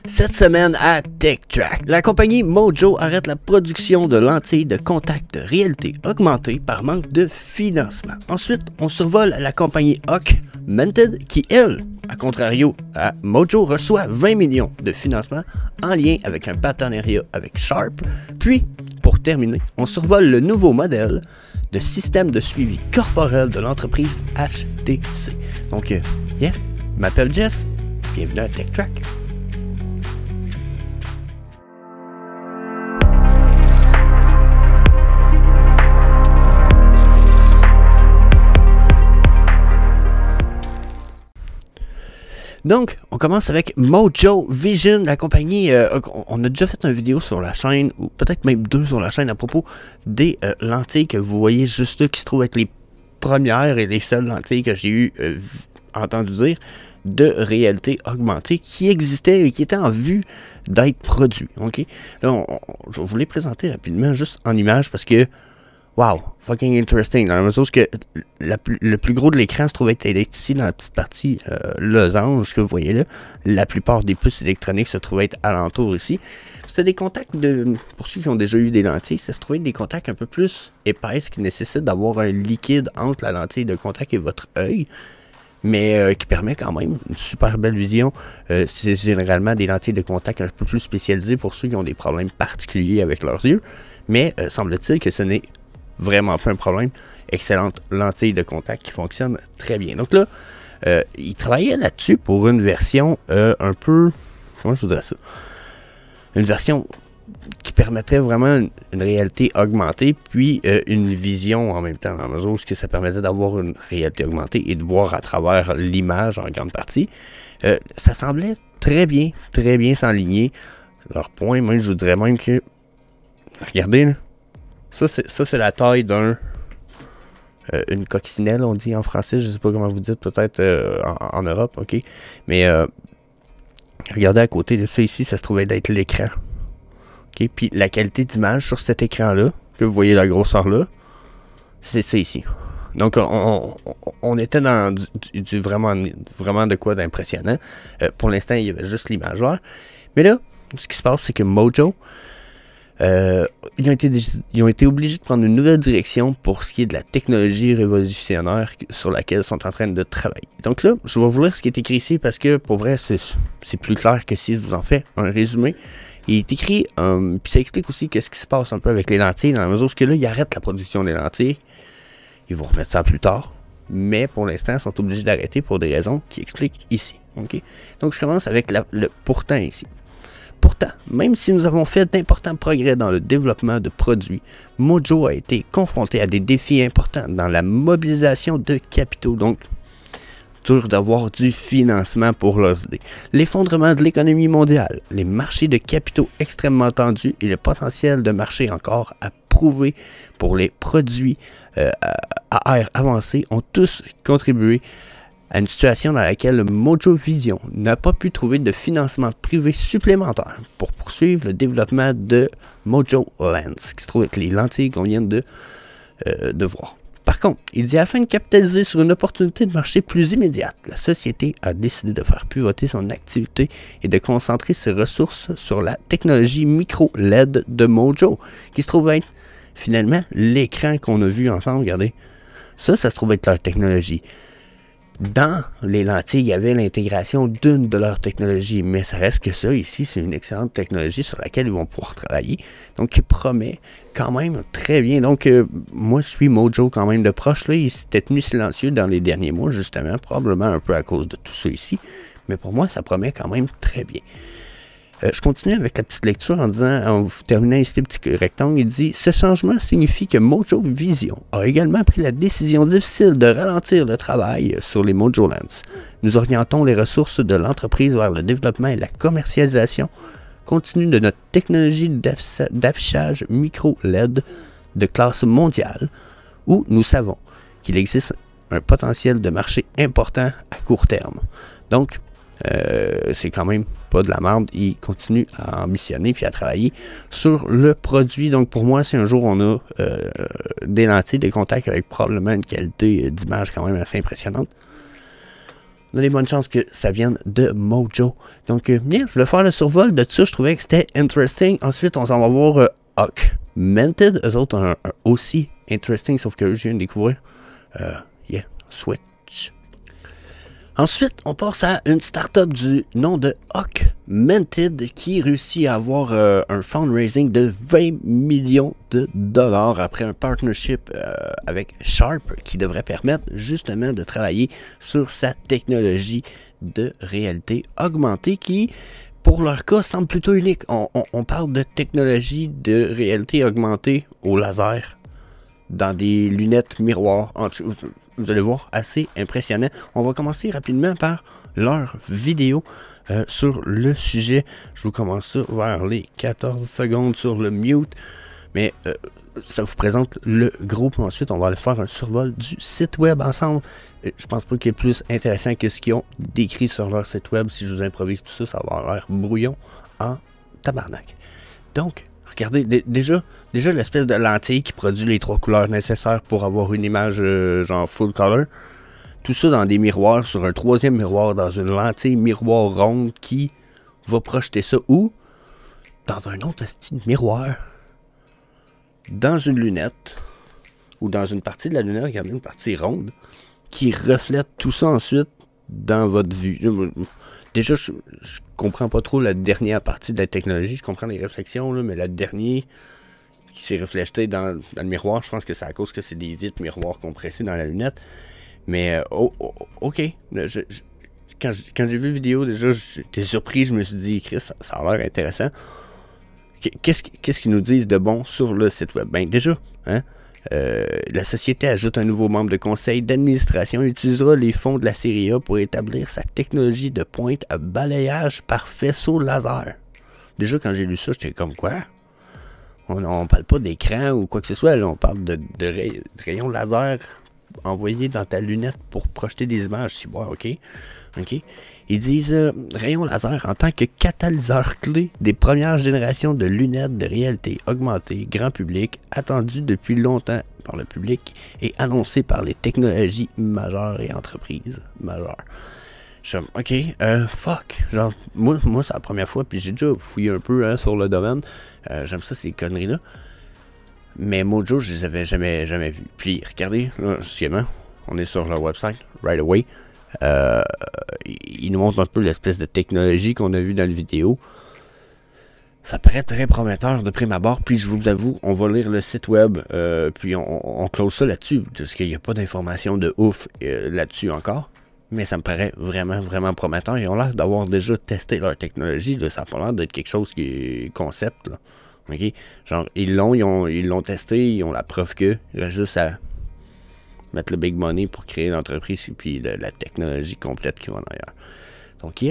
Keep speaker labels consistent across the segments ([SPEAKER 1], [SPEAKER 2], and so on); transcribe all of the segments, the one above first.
[SPEAKER 1] Cette semaine à TechTrack, la compagnie Mojo arrête la production de lentilles de contact de réalité augmentée par manque de financement. Ensuite, on survole la compagnie Augmented qui, elle, à contrario à Mojo, reçoit 20 millions de financement en lien avec un partenariat avec Sharp. Puis, pour terminer, on survole le nouveau modèle de système de suivi corporel de l'entreprise HTC. Donc, je m'appelle Jess, bienvenue à TechTrack. Donc, on commence avec Mojo Vision, la compagnie, on a déjà fait une vidéo sur la chaîne, ou peut-être même deux sur la chaîne à propos des lentilles que vous voyez juste là, qui se trouvent avec les premières et les seules lentilles que j'ai eu entendu dire de réalité augmentée qui existaient et qui étaient en vue d'être produits. Okay? Là, je vais vous les présenter rapidement, juste en images, parce que wow, fucking interesting. Dans la mesure où le plus gros de l'écran se trouvait être ici dans la petite partie losange que vous voyez là. La plupart des puces électroniques se trouvaient être alentour ici. C'était des contacts pour ceux qui ont déjà eu des lentilles, ça se trouvait être des contacts un peu plus épaisses qui nécessitent d'avoir un liquide entre la lentille de contact et votre œil. Mais qui permet quand même une super belle vision. C'est généralement des lentilles de contact un peu plus spécialisées pour ceux qui ont des problèmes particuliers avec leurs yeux. Mais semble-t-il que ce n'est vraiment pas un problème. Excellente lentille de contact qui fonctionne très bien. Donc là, il travaillait là-dessus pour une version un peu... Comment je vous dirais ça? Une version qui permettrait vraiment une réalité augmentée, puis une vision en même temps, dans la mesure où ça permettait d'avoir une réalité augmentée et de voir à travers l'image en grande partie. Ça semblait très bien s'enligner. Leur point, même, je vous dirais même que... Regardez, là. Ça, c'est la taille une coccinelle, on dit en français, je sais pas comment vous dites, peut-être en Europe, ok. Mais regardez à côté de ça ici, ça se trouvait d'être l'écran. Ok, puis la qualité d'image sur cet écran-là, que vous voyez la grosseur là, c'est ça ici. Donc on était dans du vraiment de quoi d'impressionnant. Pour l'instant, il y avait juste l'image verte. Mais là, ce qui se passe, c'est que Mojo, ils ont été obligés de prendre une nouvelle direction pour ce qui est de la technologie révolutionnaire sur laquelle ils sont en train de travailler. Donc là, je vais vous lire ce qui est écrit ici parce que pour vrai, c'est plus clair que si je vous en fais un résumé. Il est écrit, puis ça explique aussi qu'est-ce qui se passe un peu avec les lentilles, dans la mesure où là, ils arrêtent la production des lentilles. Ils vont remettre ça plus tard. Mais pour l'instant, ils sont obligés d'arrêter pour des raisons qui expliquent ici. Okay? Donc je commence avec le pourtant ici. Pourtant, même si nous avons fait d'importants progrès dans le développement de produits, Mojo a été confronté à des défis importants dans la mobilisation de capitaux, donc dur d'avoir du financement pour leurs idées, l'effondrement de l'économie mondiale, les marchés de capitaux extrêmement tendus et le potentiel de marché encore à prouver pour les produits à air avancé ont tous contribué à une situation dans laquelle Mojo Vision n'a pas pu trouver de financement privé supplémentaire pour poursuivre le développement de Mojo Lens, qui se trouve avec les lentilles qu'on vient de voir. Par contre, il dit afin de capitaliser sur une opportunité de marché plus immédiate, la société a décidé de faire pivoter son activité et de concentrer ses ressources sur la technologie micro-LED de Mojo, qui se trouve être finalement l'écran qu'on a vu ensemble. Regardez, ça se trouve être leur technologie. Dans les lentilles, il y avait l'intégration d'une de leurs technologies, mais ça reste que ça, ici, c'est une excellente technologie sur laquelle ils vont pouvoir travailler, donc qui promet quand même très bien. Donc, moi, je suis Mojo quand même de proche, là, il s'était tenu silencieux dans les derniers mois, justement, probablement un peu à cause de tout ça ici, mais pour moi, ça promet quand même très bien. Je continue avec la petite lecture en terminant ici le petit rectangle. Il dit « Ce changement signifie que Mojo Vision a également pris la décision difficile de ralentir le travail sur les Mojo Lens. Nous orientons les ressources de l'entreprise vers le développement et la commercialisation continue de notre technologie d'affichage micro-LED de classe mondiale où nous savons qu'il existe un potentiel de marché important à court terme. » Donc, c'est quand même pas de la merde, il continue à ambitionner puis à travailler sur le produit. Donc pour moi, si un jour on a des lentilles, des contacts avec probablement une qualité d'image quand même assez impressionnante, on a des bonnes chances que ça vienne de Mojo. Donc, bien, je voulais faire le survol de tout ça. Je trouvais que c'était interesting. Ensuite, on s'en va voir Augmented. Eux autres, un aussi interesting, sauf que je viens de découvrir. Switch. Ensuite, on passe à une startup du nom de Augmented qui réussit à avoir un fundraising de 20 millions de dollars après un partnership avec Sharp qui devrait permettre justement de travailler sur sa technologie de réalité augmentée qui, pour leur cas, semble plutôt unique. On parle de technologie de réalité augmentée au laser dans des lunettes miroirs. Vous allez voir, assez impressionnant. On va commencer rapidement par leur vidéo sur le sujet. Je vous commence ça vers les 14 secondes sur le mute. Mais ça vous présente le groupe. Ensuite, on va aller faire un survol du site web ensemble. Je pense pas qu'il y ait plus intéressant que ce qu'ils ont décrit sur leur site web. Si je vous improvise tout ça, ça va avoir l'air brouillon en tabarnak. Donc, regardez, déjà l'espèce de lentille qui produit les 3 couleurs nécessaires pour avoir une image genre full color. Tout ça dans des miroirs, sur un 3e miroir, dans une lentille miroir ronde qui va projeter ça où? Dans un autre style miroir. Dans une lunette. Ou dans une partie de la lunette, regardez, une partie ronde. Qui reflète tout ça ensuite dans votre vue. Déjà, je comprends pas trop la dernière partie de la technologie. Je comprends les réflexions, là, mais la dernière qui s'est reflétée dans le miroir, je pense que c'est à cause que c'est des vitres miroirs compressés dans la lunette. Mais, ok. Quand j'ai vu la vidéo, déjà, j'étais surpris. Je me suis dit, Chris, ça a l'air intéressant. Qu'est-ce qu'ils nous disent de bon sur le site web? Ben, déjà, hein? La société ajoute un nouveau membre de conseil d'administration et utilisera les fonds de la série A pour établir sa technologie de pointe à balayage par faisceau laser. Déjà, quand j'ai lu ça, j'étais comme quoi? On parle pas d'écran ou quoi que ce soit, là, on parle de rayons laser envoyés dans ta lunette pour projeter des images. Si, ouais, ok. Ils disent rayons laser en tant que catalyseur clé des premières générations de lunettes de réalité augmentée grand public, attendues depuis longtemps par le public et annoncées par les technologies majeures et entreprises majeures. Je suis ok, fuck. Genre, moi c'est la première fois, puis j'ai déjà fouillé un peu sur le domaine. J'aime ça, ces conneries-là. Mais Mojo, je les avais jamais vus. Puis, regardez, là, justement, on est sur leur website, right away. Il nous montre un peu l'espèce de technologie qu'on a vu dans la vidéo. Ça paraît très prometteur de prime abord. Puis je vous avoue, on va lire le site web. Puis on close ça là-dessus. Parce qu'il n'y a pas d'informations de ouf là-dessus encore. Mais ça me paraît vraiment prometteur. Ils ont l'air d'avoir déjà testé leur technologie. Là. Ça n'a pas l'air d'être quelque chose qui est concept. Là. Okay? Genre, ils l'ont testé. Ils ont la preuve que. Il reste juste à mettre le big money pour créer l'entreprise et puis la technologie complète qui va en arrière. Donc,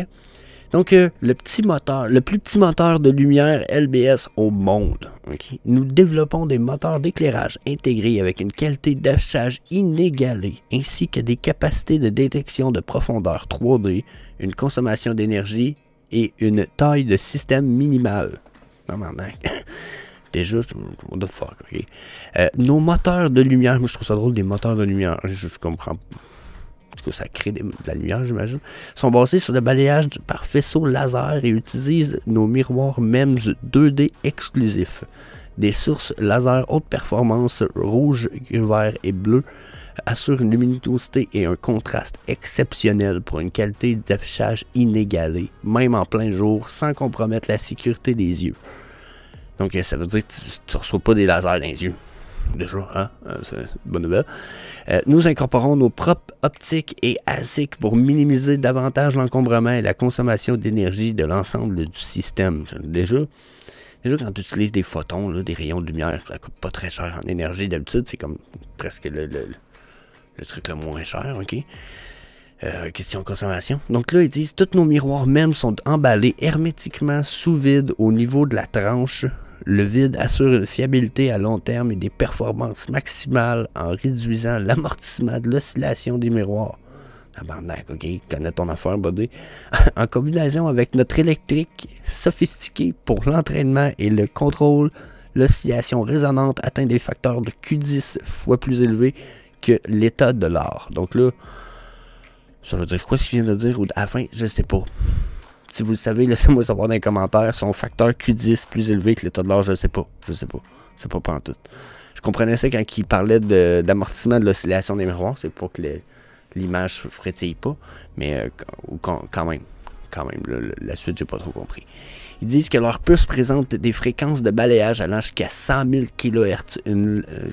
[SPEAKER 1] Donc, le plus petit moteur de lumière LBS au monde. Okay? Nous développons des moteurs d'éclairage intégrés avec une qualité d'affichage inégalée, ainsi que des capacités de détection de profondeur 3D, une consommation d'énergie et une taille de système minimale. Non, maintenant. Déjà, what the fuck, ok. Nos moteurs de lumière, moi je trouve ça drôle, des moteurs de lumière, je comprends. Parce que ça crée de la lumière, j'imagine. Sont basés sur le balayage par faisceau laser et utilisent nos miroirs MEMS 2D exclusifs. Des sources laser haute performance rouge, vert et bleu assurent une luminosité et un contraste exceptionnel pour une qualité d'affichage inégalée, même en plein jour, sans compromettre la sécurité des yeux. Donc, ça veut dire que tu ne reçois pas des lasers dans les yeux. Déjà, hein? C'est une bonne nouvelle. Nous incorporons nos propres optiques et ASIC pour minimiser davantage l'encombrement et la consommation d'énergie de l'ensemble du système. Déjà, quand tu utilises des photons, là, des rayons de lumière, ça coûte pas très cher en énergie. D'habitude, c'est comme presque le truc le moins cher, ok? Question consommation. Donc là, ils disent tous nos miroirs même sont emballés hermétiquement sous vide au niveau de la tranche. Le vide assure une fiabilité à long terme et des performances maximales en réduisant l'amortissement de l'oscillation des miroirs. Tabarnak, ok, connais ton affaire, buddy. En combinaison avec notre électrique sophistiqué pour l'entraînement et le contrôle, l'oscillation résonante atteint des facteurs de Q10 fois plus élevés que l'état de l'art. Donc là, Ça veut dire quoi ce qu'il vient de dire, ou à la fin, je sais pas. Si vous le savez, laissez-moi savoir dans les commentaires. Son facteur Q10 plus élevé que l'état de l'art, je sais pas. Je sais pas. C'est pas en tout. Je comprenais ça quand il parlait d'amortissement de l'oscillation des miroirs. C'est pour que l'image frétille pas. Mais quand même. La suite, j'ai pas trop compris. Ils disent que leur puce présente des fréquences de balayage allant jusqu'à 100 000 kHz.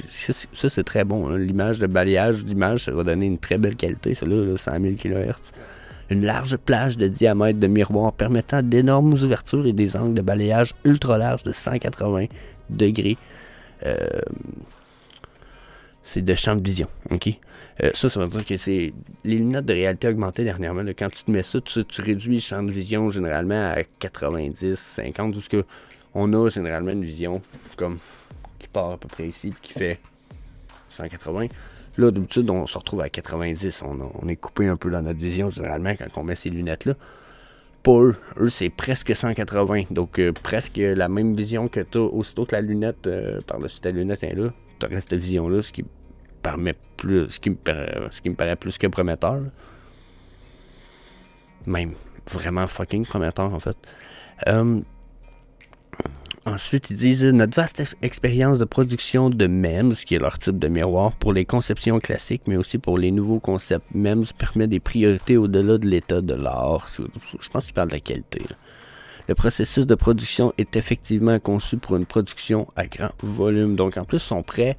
[SPEAKER 1] Ça, c'est très bon. Hein. L'image de balayage d'image, ça va donner une très belle qualité. Celle-là, 100 000 kHz. Une large plage de diamètre de miroir permettant d'énormes ouvertures et des angles de balayage ultra larges de 180 degrés. C'est de champ de vision. Ok. Ça veut dire que c'est les lunettes de réalité augmentée dernièrement. Là, quand tu te mets ça, tu réduis le champ de vision généralement à 90, 50, tout ce que on a généralement une vision comme qui part à peu près ici, qui fait 180. Là, d'habitude, on se retrouve à 90. On est coupé un peu dans notre vision généralement quand on met ces lunettes-là. Pas eux. Eux, c'est presque 180. Donc, presque la même vision que tu as aussitôt que la lunette par-dessus ta lunette est là. Tu as cette vision-là, ce qui me paraît plus que prometteur. Là. Même vraiment fucking prometteur en fait. Ensuite, ils disent notre vaste expérience de production de MEMS, qui est leur type de miroir, pour les conceptions classiques, mais aussi pour les nouveaux concepts MEMS, permet des priorités au-delà de l'état de l'art. Je pense qu'ils parlent de la qualité. Là. Le processus de production est effectivement conçu pour une production à grand volume. Donc, en plus, ils sont prêts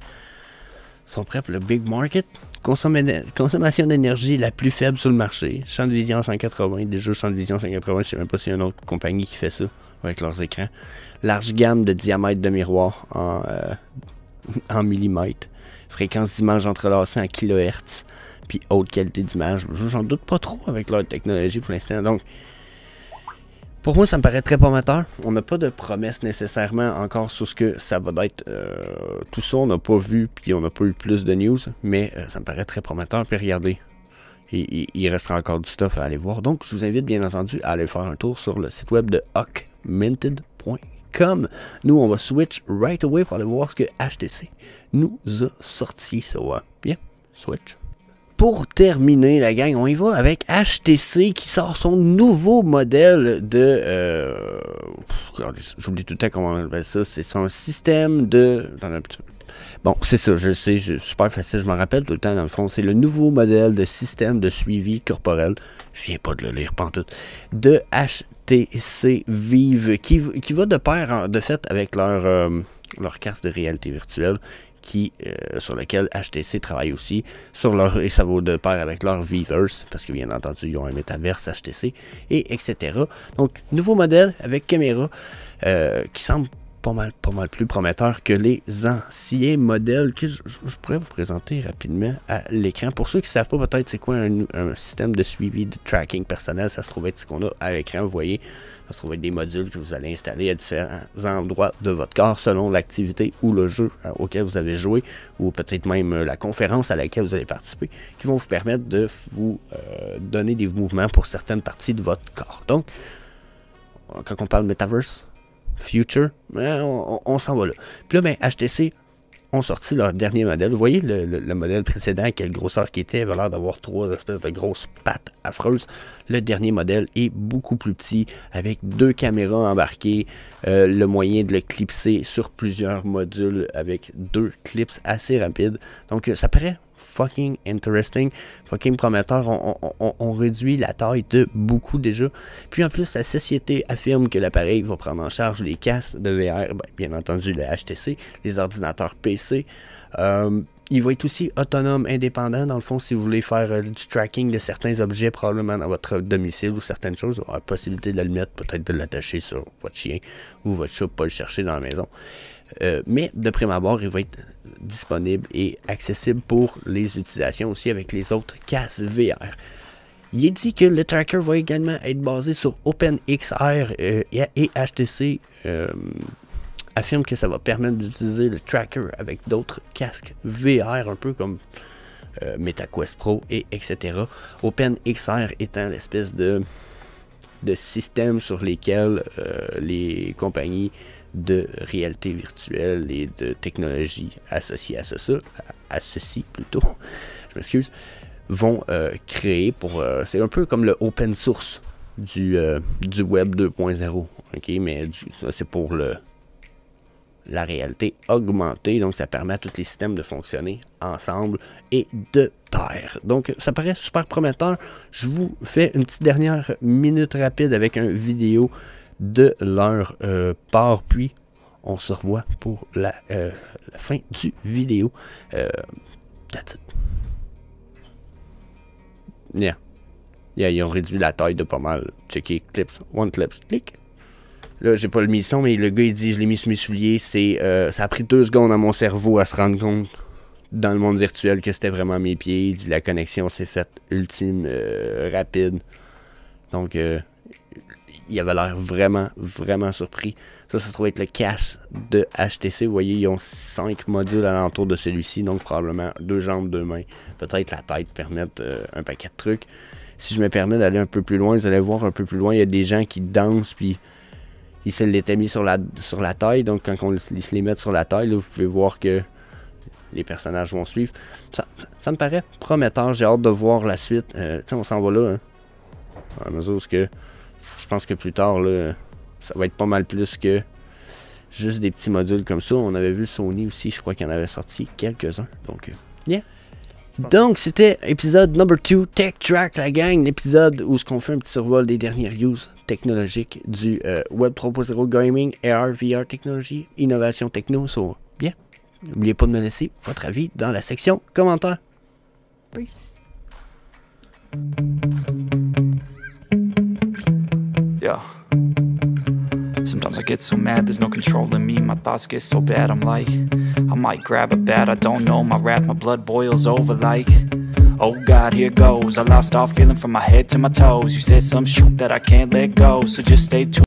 [SPEAKER 1] pour le big market. Consommation d'énergie la plus faible sur le marché. Champ de vision 180. Déjà, champ de vision 180, je sais même pas s'il y a une autre compagnie qui fait ça avec leurs écrans. Large gamme de diamètre de miroir en millimètres. Fréquence d'image entrelacée en kHz. Puis haute qualité d'image. J'en doute pas trop avec leur technologie pour l'instant. Donc, pour moi, ça me paraît très prometteur. On n'a pas de promesses nécessairement encore sur ce que ça va être. Tout ça, on n'a pas vu, puis on n'a pas eu plus de news. Mais ça me paraît très prometteur. Puis regardez, il restera encore du stuff à aller voir. Donc, je vous invite bien entendu à aller faire un tour sur le site web de augmented.com. Nous, on va switch right away pour aller voir ce que HTC nous a sorti. So, bien, switch. Pour terminer, la gang, on y va avec HTC qui sort son nouveau modèle de... j'oublie tout le temps comment on appelle ça. C'est son système de... Bon, c'est ça, je sais, super facile, je m'en rappelle tout le temps, dans le fond. C'est le nouveau modèle de système de suivi corporel. Je viens pas de le lire pantoute. De HTC Vive, qui va de pair, de fait, avec leur casque de réalité virtuelle. Sur lequel HTC travaille aussi, et ça va de pair avec leur Viverse, parce que bien entendu, ils ont un métaverse HTC, et etc. Donc, nouveau modèle avec caméra qui semble pas mal plus prometteur que les anciens modèles que je pourrais vous présenter rapidement à l'écran. Pour ceux qui ne savent pas peut-être c'est quoi un système de suivi de tracking personnel, ça se trouve être ce qu'on a à l'écran, vous voyez. Ça se trouve être des modules que vous allez installer à différents endroits de votre corps selon l'activité ou le jeu auquel vous avez joué, ou peut-être même la conférence à laquelle vous allez participer, qui vont vous permettre de vous donner des mouvements pour certaines parties de votre corps. Donc, quand on parle Metaverse, Future, on s'en va là. Puis là, HTC ont sorti leur dernier modèle. Vous voyez le modèle précédent, quelle grosseur qui était, avait l'air d'avoir 3 espèces de grosses pattes affreuses. Le dernier modèle est beaucoup plus petit, avec 2 caméras embarquées, le moyen de le clipser sur plusieurs modules avec 2 clips assez rapides. Donc ça paraît fucking interesting, fucking prometteur. On réduit la taille de beaucoup déjà. Puis en plus, la société affirme que l'appareil va prendre en charge les casques de VR, bien entendu le HTC, les ordinateurs PC. Il va être aussi autonome, indépendant. Dans le fond, si vous voulez faire du tracking de certains objets, probablement dans votre domicile ou certaines choses, vous aurez la possibilité de le mettre, peut-être de l'attacher sur votre chien ou votre chat, pas le chercher dans la maison. Mais de prime abord, il va être disponible et accessible pour les utilisations aussi avec les autres casques VR. Il est dit que le tracker va également être basé sur OpenXR et HTC affirme que ça va permettre d'utiliser le tracker avec d'autres casques VR, un peu comme MetaQuest Pro et etc. OpenXR étant l'espèce de système sur lesquels les compagnies de réalité virtuelle et de technologie associées à ceci plutôt, je m'excuse, vont créer pour... c'est un peu comme le open source du web 2.0, ok, mais ça c'est pour la réalité augmentée, donc ça permet à tous les systèmes de fonctionner ensemble et de pair. Donc ça paraît super prometteur. Je vous fais une petite dernière minute rapide avec une vidéo de leur part, puis on se revoit pour la fin du vidéo. That's it. Yeah. Ils ont réduit la taille de pas mal. Checker clips, one clips, clic. Là, j'ai pas le mis son, mais le gars, il dit, je l'ai mis sur mes souliers. Ça a pris 2 secondes à mon cerveau à se rendre compte, dans le monde virtuel, que c'était vraiment mes pieds. Il dit, la connexion s'est faite ultime, rapide. Donc, il avait l'air vraiment, vraiment surpris. Ça se trouve être le cache de HTC. Vous voyez, ils ont 5 modules alentour de celui-ci. Donc, probablement 2 jambes, 2 mains. Peut-être la tête permettre un paquet de trucs. Si je me permets d'aller un peu plus loin, vous allez voir un peu plus loin, il y a des gens qui dansent, puis ils se l'étaient mis sur la taille. Donc, quand on se les met sur la taille, là, vous pouvez voir que les personnages vont suivre. Ça me paraît prometteur. J'ai hâte de voir la suite. On s'en va là. Hein, à mesure que je pense que plus tard, là, ça va être pas mal plus que juste des petits modules comme ça. On avait vu Sony aussi, je crois qu'il en avait sorti quelques-uns. Donc, yeah. Donc, c'était épisode number 2, Tech Track, la gang. L'épisode où on fait un petit survol des dernières news technologiques du Web 3.0 Gaming, AR, VR technologie, innovation techno. So, yeah. N'oubliez pas de me laisser votre avis dans la section commentaires. Peace.
[SPEAKER 2] Yeah. Sometimes I get so mad, there's no controlling me. My thoughts get so bad, I'm like, I might grab a bat, I don't know. My wrath, my blood boils over like, oh God, here goes. I lost all feeling from my head to my toes. You said some shit that I can't let go, so just stay tuned.